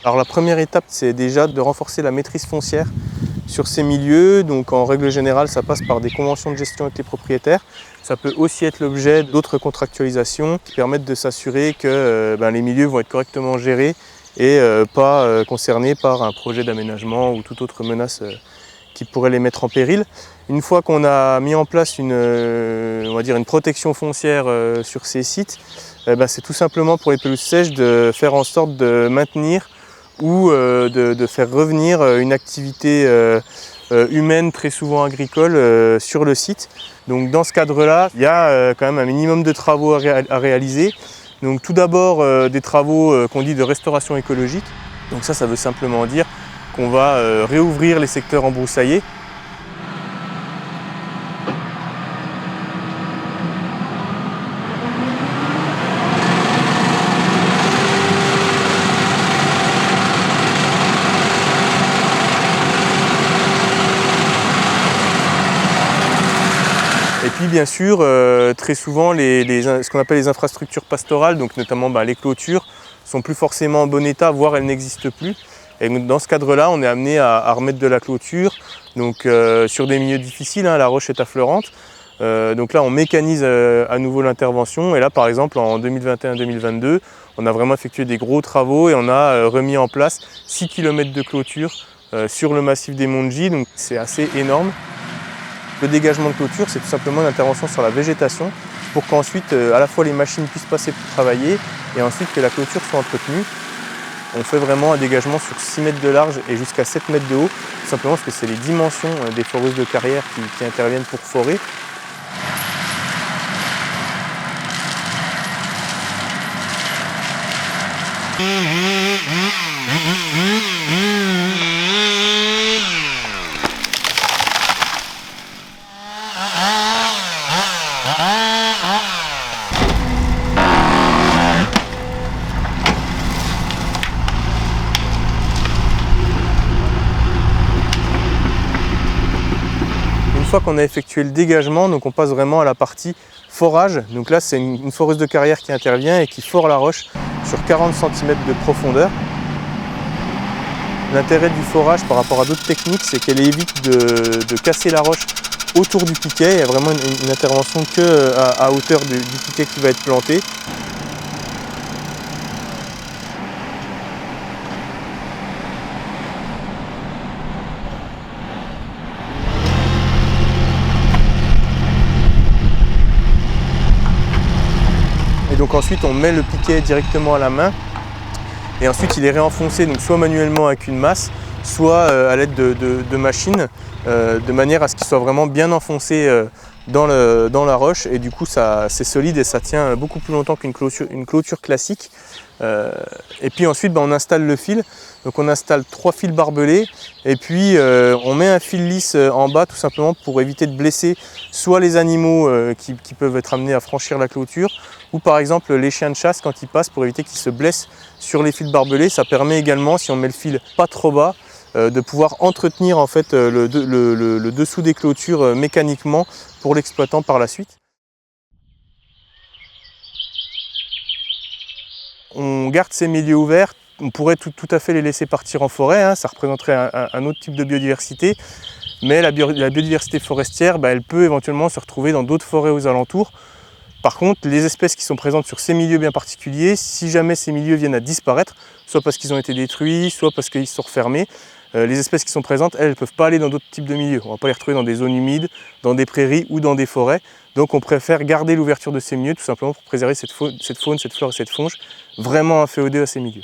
Alors la première étape, c'est déjà de renforcer la maîtrise foncière sur ces milieux. Donc en règle générale, ça passe par des conventions de gestion avec les propriétaires. Ça peut aussi être l'objet d'autres contractualisations qui permettent de s'assurer que les milieux vont être correctement gérés et pas concernés par un projet d'aménagement ou toute autre menace qui pourrait les mettre en péril. Une fois qu'on a mis en place une protection foncière sur ces sites, c'est tout simplement pour les pelouses sèches de faire en sorte de maintenir ou de faire revenir une activité humaine, très souvent agricole, sur le site. Donc dans ce cadre-là, il y a quand même un minimum de travaux à réaliser. Donc tout d'abord des travaux qu'on dit de restauration écologique. Donc ça veut simplement dire qu'on va réouvrir les secteurs embroussaillés. Et puis bien sûr, très souvent, ce qu'on appelle les infrastructures pastorales, donc notamment les clôtures, sont plus forcément en bon état, voire elles n'existent plus. Et dans ce cadre-là, on est amené à remettre de la clôture, donc sur des milieux difficiles, la roche est affleurante. Donc là, on mécanise à nouveau l'intervention. Et là, par exemple, en 2021-2022, on a vraiment effectué des gros travaux et on a remis en place 6 km de clôture sur le massif des Monts de Gy, donc c'est assez énorme. Le dégagement de clôture, c'est tout simplement une intervention sur la végétation pour qu'ensuite, à la fois les machines puissent passer pour travailler et ensuite que la clôture soit entretenue. On fait vraiment un dégagement sur 6 mètres de large et jusqu'à 7 mètres de haut, tout simplement parce que c'est les dimensions des foreuses de carrière qui interviennent pour forer. Une fois qu'on a effectué le dégagement, donc on passe vraiment à la partie forage. Donc là, c'est une foreuse de carrière qui intervient et qui fore la roche sur 40 cm de profondeur. L'intérêt du forage par rapport à d'autres techniques, c'est qu'elle évite de casser la roche autour du piquet. Il y a vraiment une intervention qu'à hauteur du piquet qui va être planté. Et donc ensuite on met le piquet directement à la main et ensuite il est réenfoncé donc soit manuellement avec une masse, soit à l'aide de machines, de manière à ce qu'il soit vraiment bien enfoncé dans la roche et du coup c'est solide et ça tient beaucoup plus longtemps qu'une clôture classique. Et puis ensuite on installe le fil, donc on installe 3 fils barbelés et puis on met un fil lisse en bas tout simplement pour éviter de blesser soit les animaux qui peuvent être amenés à franchir la clôture ou par exemple les chiens de chasse quand ils passent pour éviter qu'ils se blessent sur les fils barbelés. Ça permet également, si on met le fil pas trop bas, de pouvoir entretenir en fait le dessous des clôtures mécaniquement pour l'exploitant par la suite. On garde ces milieux ouverts, on pourrait tout à fait les laisser partir en forêt, ça représenterait un autre type de biodiversité, mais la biodiversité forestière, elle peut éventuellement se retrouver dans d'autres forêts aux alentours. Par contre, les espèces qui sont présentes sur ces milieux bien particuliers, si jamais ces milieux viennent à disparaître, soit parce qu'ils ont été détruits, soit parce qu'ils sont refermés, les espèces qui sont présentes, elles ne peuvent pas aller dans d'autres types de milieux. On ne va pas les retrouver dans des zones humides, dans des prairies ou dans des forêts. Donc on préfère garder l'ouverture de ces milieux tout simplement pour préserver cette faune, cette flore et cette faunge vraiment inféodée à ces milieux.